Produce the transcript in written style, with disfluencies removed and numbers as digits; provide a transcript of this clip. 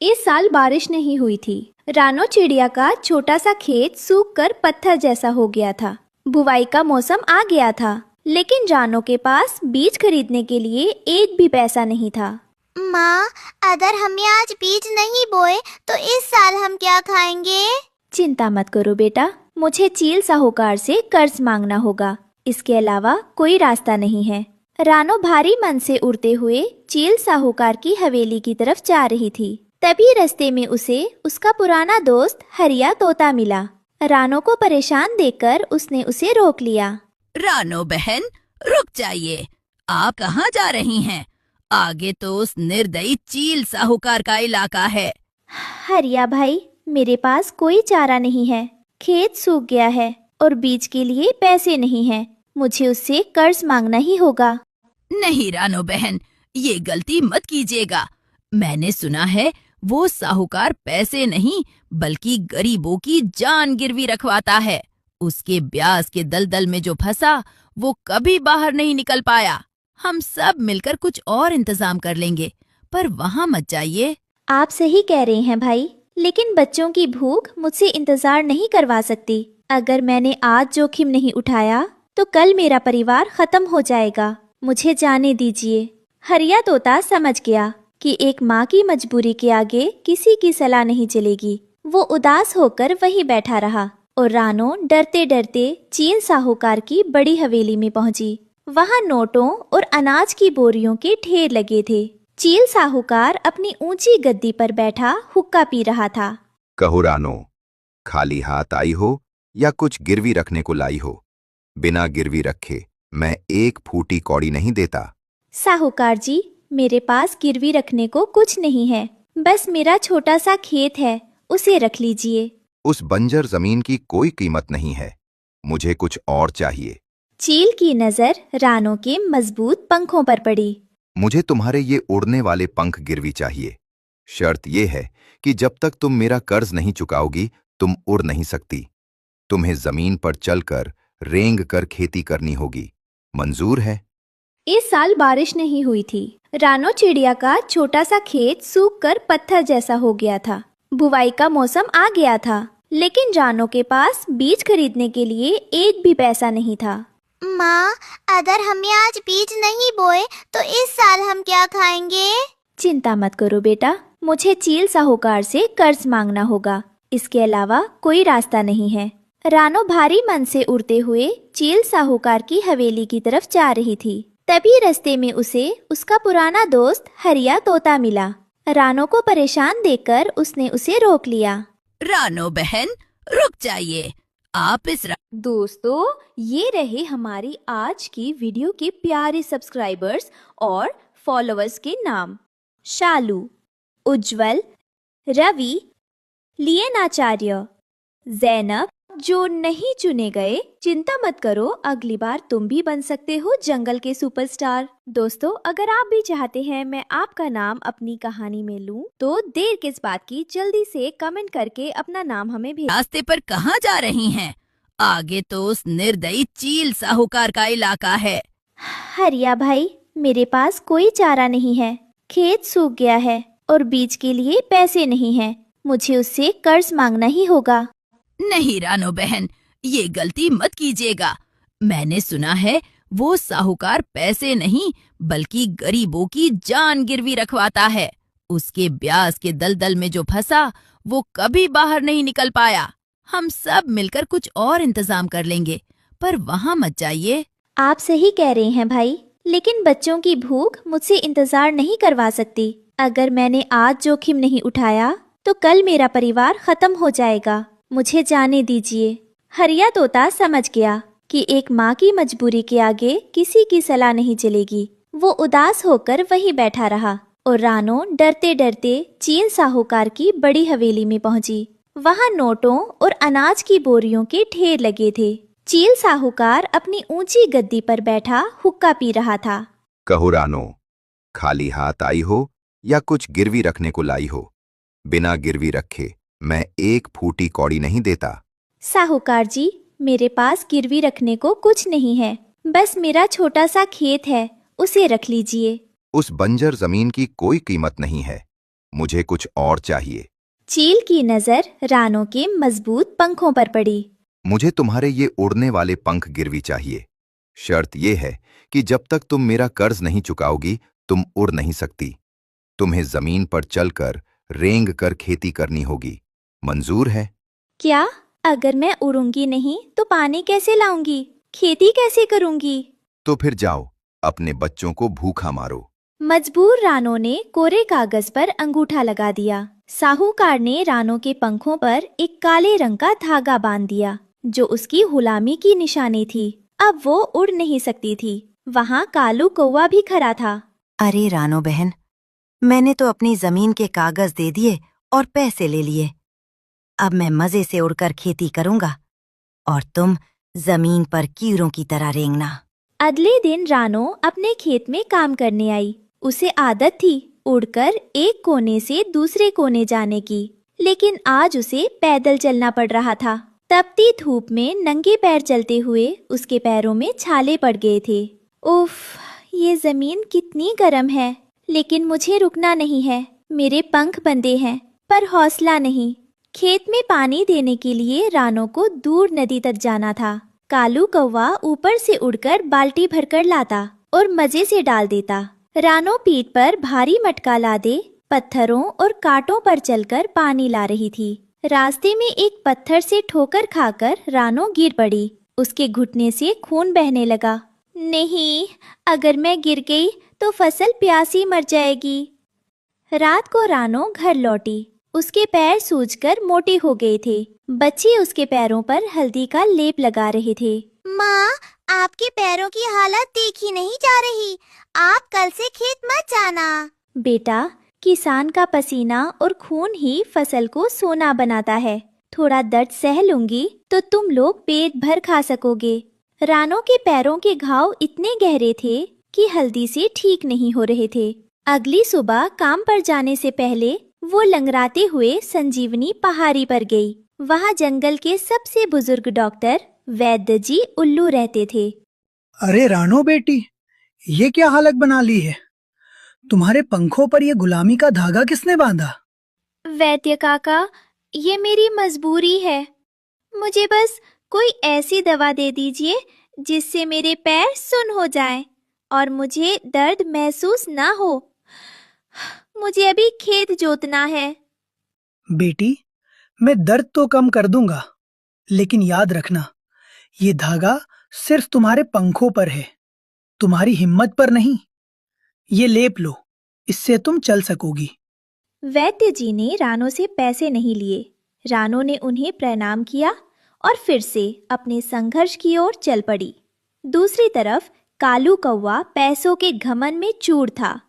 इस साल बारिश नहीं हुई थी। रानो चिड़िया का छोटा सा खेत सूख कर पत्थर जैसा हो गया था। बुवाई का मौसम आ गया था, लेकिन रानो के पास बीज खरीदने के लिए एक भी पैसा नहीं था। माँ, अगर हमने आज बीज नहीं बोए तो इस साल हम क्या खाएंगे? चिंता मत करो बेटा, मुझे चील साहूकार से कर्ज मांगना होगा। इसके अलावा कोई रास्ता नहीं है। रानो भारी मन से उड़ते हुए चील साहूकार की हवेली की तरफ जा रही थी। तभी रास्ते में उसे उसका पुराना दोस्त हरिया तोता मिला। रानो को परेशान देखकर उसने उसे रोक लिया। रानो बहन, रुक जाइए। आप कहाँ जा रही हैं? आगे तो उस निर्दयी चील साहूकार का इलाका है। हरिया भाई, मेरे पास कोई चारा नहीं है। खेत सूख गया है और बीज के लिए पैसे नहीं हैं। मुझे उससे कर्ज मांगना ही होगा। नहीं रानो बहन, ये गलती मत कीजिएगा। मैंने सुना है वो साहूकार पैसे नहीं बल्कि गरीबों की जान गिरवी रखवाता है। उसके ब्याज के दलदल में जो फंसा वो कभी बाहर नहीं निकल पाया। हम सब मिलकर कुछ और इंतजाम कर लेंगे, पर वहाँ मत जाइए। आप सही कह रहे हैं भाई, लेकिन बच्चों की भूख मुझसे इंतजार नहीं करवा सकती। अगर मैंने आज जोखिम नहीं उठाया तो कल मेरा परिवार खत्म हो जाएगा। मुझे जाने दीजिए। हरिया तोता समझ गया कि एक माँ की मजबूरी के आगे किसी की सलाह नहीं चलेगी। वो उदास होकर वहीं बैठा रहा और रानो डरते डरते चील साहूकार की बड़ी हवेली में पहुंची। वहाँ नोटों और अनाज की बोरियों के ढेर लगे थे। चील साहूकार अपनी ऊंची गद्दी पर बैठा हुक्का पी रहा था। कहो रानो, खाली हाथ आई हो या कुछ गिरवी रखने को लाई हो? बिना गिरवी रखे मैं एक फूटी कौड़ी नहीं देता। साहूकार जी, मेरे पास गिरवी रखने को कुछ नहीं है। बस मेरा छोटा सा खेत है, उसे रख लीजिए। उस बंजर जमीन की कोई कीमत नहीं है। मुझे कुछ और चाहिए। चील की नजर रानो के मजबूत पंखों पर पड़ी। मुझे तुम्हारे ये उड़ने वाले पंख गिरवी चाहिए। शर्त यह है कि जब तक तुम मेरा कर्ज नहीं चुकाओगी तुम उड़ नहीं सकती। तुम्हें जमीन पर चलकर रेंग कर खेती करनी होगी। मंजूर है? इस साल बारिश नहीं हुई थी। रानो चिड़िया का छोटा सा खेत सूख कर पत्थर जैसा हो गया था। बुवाई का मौसम आ गया था, लेकिन रानो के पास बीज खरीदने के लिए एक भी पैसा नहीं था। माँ, अगर हमने आज बीज नहीं बोए तो इस साल हम क्या खाएंगे? चिंता मत करो बेटा, मुझे चील साहूकार से कर्ज मांगना होगा। इसके अलावा कोई रास्ता नहीं है। रानो भारी मन से उड़ते हुए चील साहूकार की हवेली की तरफ जा रही थी। तभी रास्ते में उसे उसका पुराना दोस्त हरिया तोता मिला। रानो को परेशान देखकर उसने उसे रोक लिया। रानो बहन, रुक जाइए। आप इस दोस्तों, ये रहे हमारी आज की वीडियो के प्यारे सब्सक्राइबर्स और फॉलोअर्स के नाम। शालू, उज्जवल, रवि, लियनाचार्य, जैनब। जो नहीं चुने गए, चिंता मत करो, अगली बार तुम भी बन सकते हो जंगल के सुपरस्टार। दोस्तों, अगर आप भी चाहते हैं मैं आपका नाम अपनी कहानी में लूं, तो देर किस बात की, जल्दी से कमेंट करके अपना नाम हमें भेज। रास्ते पर कहाँ जा रही हैं? आगे तो उस निर्दयी चील साहूकार का इलाका है। हरिया भाई, मेरे पास कोई चारा नहीं है। खेत सूख गया है और बीज के लिए पैसे नहीं हैं। मुझे उससे कर्ज मांगना ही होगा। नहीं रानो बहन, ये गलती मत कीजिएगा। मैंने सुना है वो साहूकार पैसे नहीं बल्कि गरीबों की जान गिरवी रखवाता है। उसके ब्याज के दलदल में जो फंसा वो कभी बाहर नहीं निकल पाया। हम सब मिलकर कुछ और इंतजाम कर लेंगे, पर वहाँ मत जाइए। आप सही कह रहे हैं भाई, लेकिन बच्चों की भूख मुझसे इंतजार नहीं करवा सकती। अगर मैंने आज जोखिम नहीं उठाया तो कल मेरा परिवार खत्म हो जाएगा। मुझे जाने दीजिए। हरिया तोता समझ गया कि एक माँ की मजबूरी के आगे किसी की सलाह नहीं चलेगी। वो उदास होकर वहीं बैठा रहा और रानो डरते डरते चील साहूकार की बड़ी हवेली में पहुंची। वहाँ नोटों और अनाज की बोरियों के ढेर लगे थे। चील साहूकार अपनी ऊंची गद्दी पर बैठा हुक्का पी रहा था। कहो रानो, खाली हाथ आई हो या कुछ गिरवी रखने को लाई हो? बिना गिरवी रखे मैं एक फूटी कौड़ी नहीं देता। साहूकार जी, मेरे पास गिरवी रखने को कुछ नहीं है। बस मेरा छोटा सा खेत है, उसे रख लीजिए। उस बंजर जमीन की कोई कीमत नहीं है। मुझे कुछ और चाहिए। चील की नजर रानो के मजबूत पंखों पर पड़ी। मुझे तुम्हारे ये उड़ने वाले पंख गिरवी चाहिए। शर्त ये है कि जब तक तुम मेरा कर्ज नहीं चुकाओगी तुम उड़ नहीं सकती। तुम्हें जमीन पर चलकर रेंग कर खेती करनी होगी। मंजूर है? क्या? अगर मैं उड़ूंगी नहीं तो पानी कैसे लाऊंगी? खेती कैसे करूंगी? तो फिर जाओ, अपने बच्चों को भूखा मारो। मजबूर रानो ने कोरे कागज पर अंगूठा लगा दिया। साहूकार ने रानो के पंखों पर एक काले रंग का धागा बांध दिया जो उसकी गुलामी की निशानी थी। अब वो उड़ नहीं सकती थी। वहाँ कालू कौवा भी खड़ा था। अरे रानो बहन, मैंने तो अपनी जमीन के कागज दे दिए और पैसे ले लिए। अब मैं मजे से उड़कर खेती करूंगा और तुम जमीन पर कीड़ों की तरह रेंगना। अगले दिन रानो अपने खेत में काम करने आई। उसे आदत थी उड़कर एक कोने से दूसरे कोने जाने की, लेकिन आज उसे पैदल चलना पड़ रहा था। तपती धूप में नंगे पैर चलते हुए उसके पैरों में छाले पड़ गए थे। उफ, ये जमीन कितनी गर्म है, लेकिन मुझे रुकना नहीं है। मेरे पंख बंधे हैं पर हौसला नहीं। खेत में पानी देने के लिए रानो को दूर नदी तक जाना था। कालू कौवा ऊपर से उड़कर बाल्टी भरकर लाता और मजे से डाल देता। रानो पीठ पर भारी मटका लादे पत्थरों और कांटों पर चलकर पानी ला रही थी। रास्ते में एक पत्थर से ठोकर खाकर रानो गिर पड़ी। उसके घुटने से खून बहने लगा। नहीं, अगर मैं गिर गई तो फसल प्यासी मर जाएगी। रात को रानो घर लौटी। उसके पैर सूजकर मोटे हो गए थे। बच्चे उसके पैरों पर हल्दी का लेप लगा रहे थे। माँ, आपके पैरों की हालत देखी नहीं जा रही। आप कल से खेत मत जाना। बेटा, किसान का पसीना और खून ही फसल को सोना बनाता है। थोड़ा दर्द सह लूंगी तो तुम लोग पेट भर खा सकोगे। रानो के पैरों के घाव इतने गहरे थे कि हल्दी से ठीक नहीं हो रहे थे। अगली सुबह काम पर जाने से पहले वो लंगड़ाते हुए संजीवनी पहाड़ी पर गई। वहाँ जंगल के सबसे बुजुर्ग डॉक्टर वैद्य जी उल्लू रहते थे। अरे रानो बेटी, ये क्या हालत बना ली है? तुम्हारे पंखों पर ये गुलामी का धागा किसने बांधा? वैद्य काका, ये मेरी मजबूरी है। मुझे बस कोई ऐसी दवा दे दीजिए जिससे मेरे पैर सुन्न हो जाएं और मुझे दर्द महसूस ना हो। मुझे अभी खेत जोतना है। बेटी, मैं दर्द तो कम कर दूंगा, लेकिन याद रखना, ये धागा सिर्फ तुम्हारे पंखों पर है, तुम्हारी हिम्मत पर नहीं। ये लेप लो, इससे तुम चल सकोगी। वैद्य जी ने रानो से पैसे नहीं लिए। रानो ने उन्हें प्रणाम किया और फिर से अपने संघर्ष की ओर चल पड़ी। दूसरी तरफ कालू कौवा पैसों के घमंड में चूर था।